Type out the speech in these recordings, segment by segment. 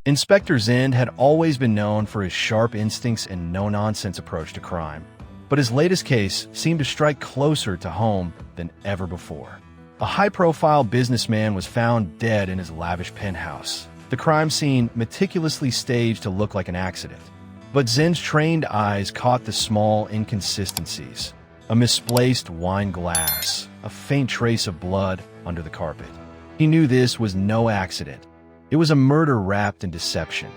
Inspector Zende had always been known for his sharp instincts and no-nonsense approach to crime, but his latest case seemed to strike closer to home than ever before. A high-profile businessman was found dead in his lavish penthouse, the crime scene meticulously staged to look like an accident. But Zende's trained eyes caught the small inconsistencies: a misplaced wine glass, a faint trace of blood under the carpet. He knew this was no accident. It was a murder wrapped in deception.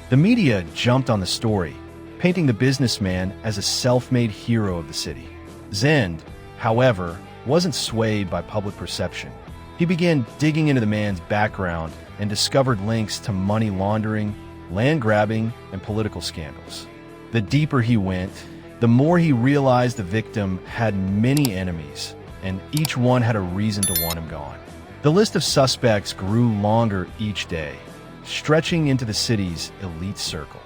The media jumped on the story, painting the businessman as a self-made hero of the city. Zende, however, wasn't swayed by public perception. He began digging into the man's background and discovered links to money laundering, land grabbing, and political scandals. The deeper he went, the more he realized the victim had many enemies, and each one had a reason to want him gone. The list of suspects grew longer each day, stretching into the city's elite circle.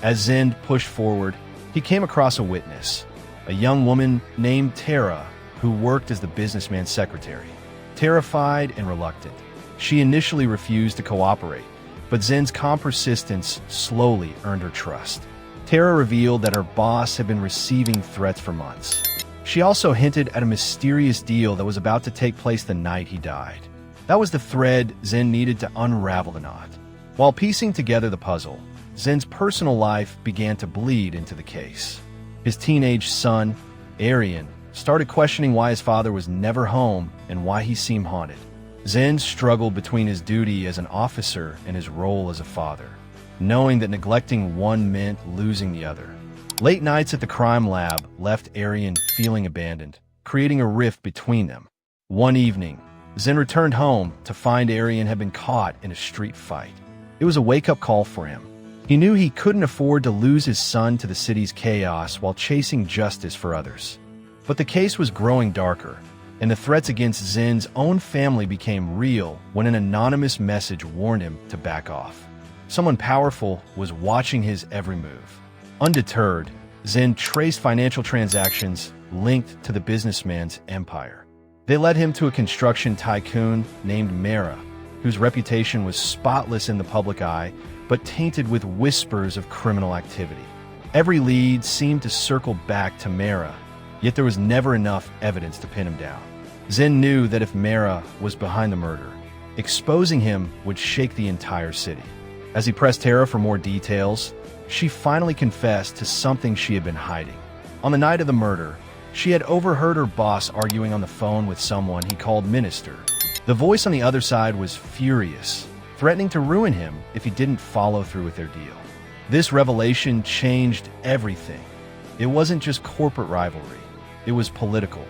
As Zende pushed forward, he came across a witness, a young woman named Tara, who worked as the businessman's secretary. Terrified and reluctant, she initially refused to cooperate, but Zende's calm persistence slowly earned her trust. Tara revealed that her boss had been receiving threats for months. She also hinted at a mysterious deal that was about to take place the night he died. That was the thread Zende needed to unravel the knot. While piecing together the puzzle, Zende's personal life began to bleed into the case. His teenage son, Aryan, started questioning why his father was never home and why he seemed haunted. Zende struggled between his duty as an officer and his role as a father, knowing that neglecting one meant losing the other. Late nights at the crime lab left Aryan feeling abandoned, creating a rift between them. One evening, Zende returned home to find Aryan had been caught in a street fight. It was a wake-up call for him. He knew he couldn't afford to lose his son to the city's chaos while chasing justice for others. But the case was growing darker, and the threats against Zende's own family became real when an anonymous message warned him to back off. Someone powerful was watching his every move. Undeterred, Zende traced financial transactions linked to the businessman's empire. They led him to a construction tycoon named Mara, whose reputation was spotless in the public eye, but tainted with whispers of criminal activity. Every lead seemed to circle back to Mara, yet there was never enough evidence to pin him down. Zende knew that if Mara was behind the murder, exposing him would shake the entire city. As he pressed Tara for more details, she finally confessed to something she had been hiding. On the night of the murder, she had overheard her boss arguing on the phone with someone he called Minister. The voice on the other side was furious, threatening to ruin him if he didn't follow through with their deal. This revelation changed everything. It wasn't just corporate rivalry, it was political.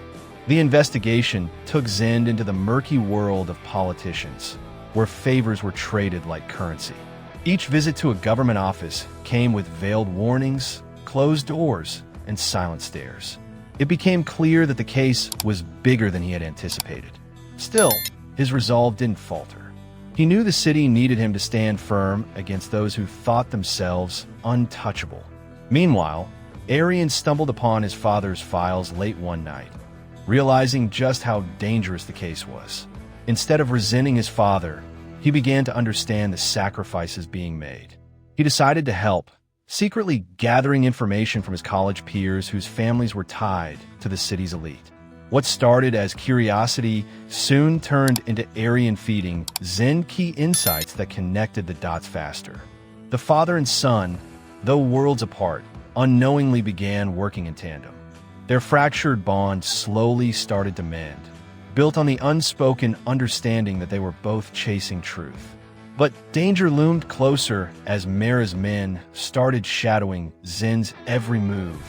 The investigation took Zende into the murky world of politicians, where favors were traded like currency. Each visit to a government office came with veiled warnings, closed doors, and silent stares. It became clear that the case was bigger than he had anticipated. Still, his resolve didn't falter. He knew the city needed him to stand firm against those who thought themselves untouchable. Meanwhile, Aryan stumbled upon his father's files late one night, realizing just how dangerous the case was. Instead of resenting his father, he began to understand the sacrifices being made. He decided to help, secretly gathering information from his college peers whose families were tied to the city's elite. What started as curiosity soon turned into Aryan feeding Zende key insights that connected the dots faster. The father and son, though worlds apart, unknowingly began working in tandem. Their fractured bond slowly started to mend, built on the unspoken understanding that they were both chasing truth. But danger loomed closer as Mara's men started shadowing Zende's every move,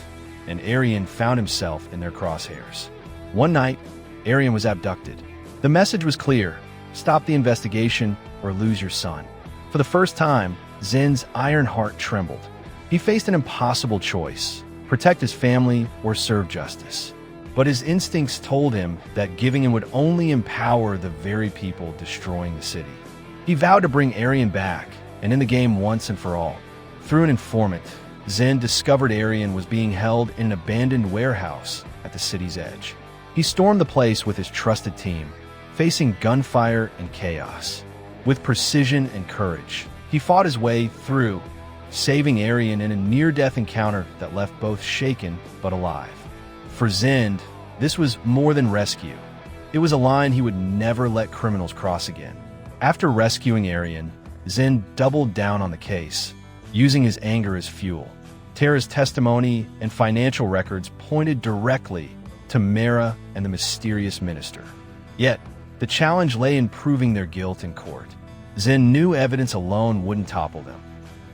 and Aryan found himself in their crosshairs. One night, Aryan was abducted. The message was clear: stop the investigation or lose your son. For the first time, Zende's iron heart trembled. He faced an impossible choice: protect his family or serve justice. But his instincts told him that giving in would only empower the very people destroying the city. He vowed to bring Aryan back and in the game once and for all. Through an informant, Zende discovered Aryan was being held in an abandoned warehouse at the city's edge. He stormed the place with his trusted team, facing gunfire and chaos. With precision and courage, He fought his way through, saving Aryan in a near-death encounter that left both shaken but alive. For Zende, this was more than rescue. It was a line he would never let criminals cross again. After rescuing Aryan, Zende doubled down on the case, using his anger as fuel. Tara's testimony and financial records pointed directly to Mera and the mysterious minister. Yet, the challenge lay in proving their guilt in court. Zende knew evidence alone wouldn't topple them.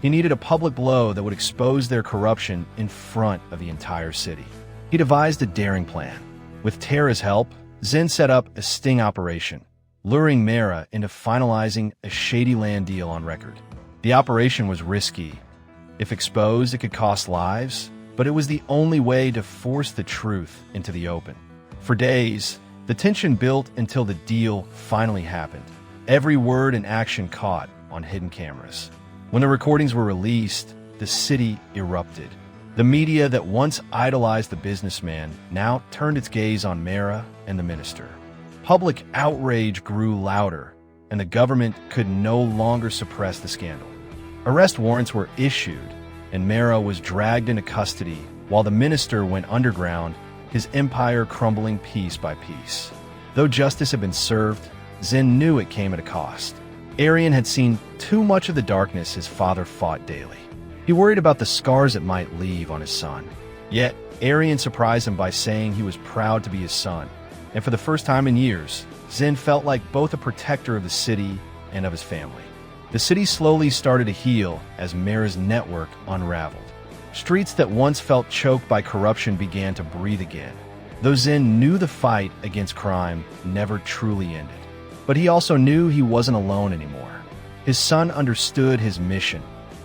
He needed a public blow that would expose their corruption in front of the entire city. He devised a daring plan. With Tara's help, Zende set up a sting operation, luring Mera into finalizing a shady land deal on record. The operation was risky. If exposed, it could cost lives, but it was the only way to force the truth into the open. For days, the tension built until the deal finally happened. Every word and action caught on hidden cameras. When the recordings were released, the city erupted. The media that once idolized the businessman now turned its gaze on Mera and the minister. Public outrage grew louder, and the government could no longer suppress the scandal. Arrest warrants were issued, and Mera was dragged into custody while the minister went underground, his empire crumbling piece by piece. Though justice had been served, Zende knew it came at a cost. Aryan had seen too much of the darkness his father fought daily. He worried about the scars it might leave on his son. Yet, Aryan surprised him by saying he was proud to be his son, and for the first time in years, Zende felt like both a protector of the city and of his family. The city slowly started to heal as Mera's network unraveled. Streets that once felt choked by corruption began to breathe again. Though Zende knew the fight against crime never truly ended. But he also knew he wasn't alone anymore. His son understood his mission,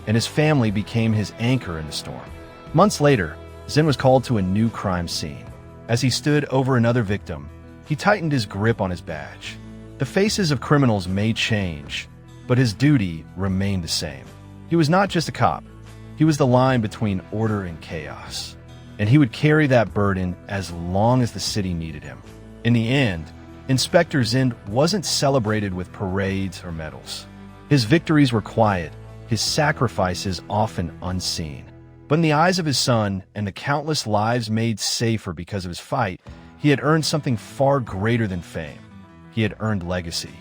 and his family became his anchor in the storm. Months later, Zende was called to a new crime scene. As he stood over another victim, he tightened his grip on his badge. The faces of criminals may change, but his duty remained the same. He was not just a cop. He was the line between order and chaos. And he would carry that burden as long as the city needed him. In the end, Inspector Zende wasn't celebrated with parades or medals. His victories were quiet, his sacrifices often unseen. But in the eyes of his son and the countless lives made safer because of his fight, he had earned something far greater than fame. He had earned legacy.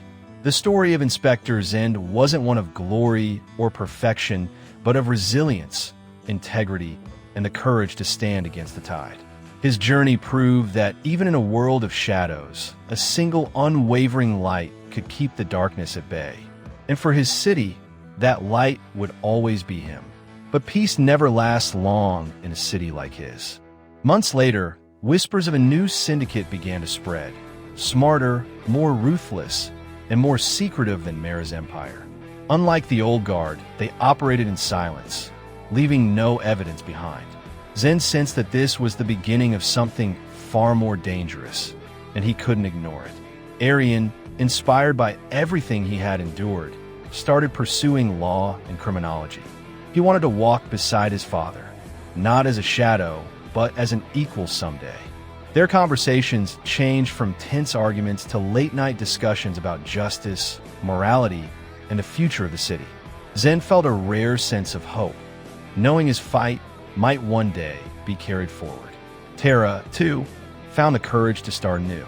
The story of Inspector Zende wasn't one of glory or perfection, but of resilience, integrity, and the courage to stand against the tide. His journey proved that even in a world of shadows, a single unwavering light could keep the darkness at bay. And for his city, that light would always be him. But peace never lasts long in a city like his. Months later, whispers of a new syndicate began to spread. Smarter, more ruthless, and more secretive than Mera's empire. Unlike the old guard, they operated in silence, leaving no evidence behind. Zende sensed that this was the beginning of something far more dangerous, and he couldn't ignore it. Aryan, inspired by everything he had endured, started pursuing law and criminology. He wanted to walk beside his father, not as a shadow, but as an equal someday. Their conversations changed from tense arguments to late-night discussions about justice, morality, and the future of the city. Zende felt a rare sense of hope, knowing his fight might one day be carried forward. Tara, too, found the courage to start anew.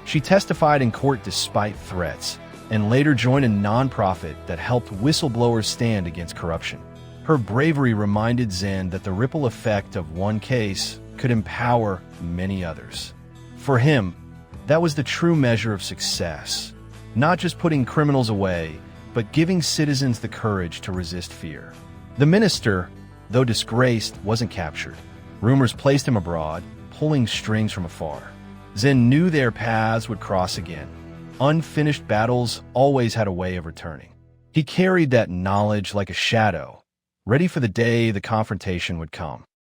She testified in court despite threats, and later joined a nonprofit that helped whistleblowers stand against corruption. Her bravery reminded Zende that the ripple effect of one case could empower many others. For him, that was the true measure of success, not just putting criminals away, but giving citizens the courage to resist fear. The minister, though disgraced, wasn't captured. Rumors placed him abroad, pulling strings from afar. Zende knew their paths would cross again. Unfinished battles always had a way of returning. He carried that knowledge like a shadow, ready for the day the confrontation would come.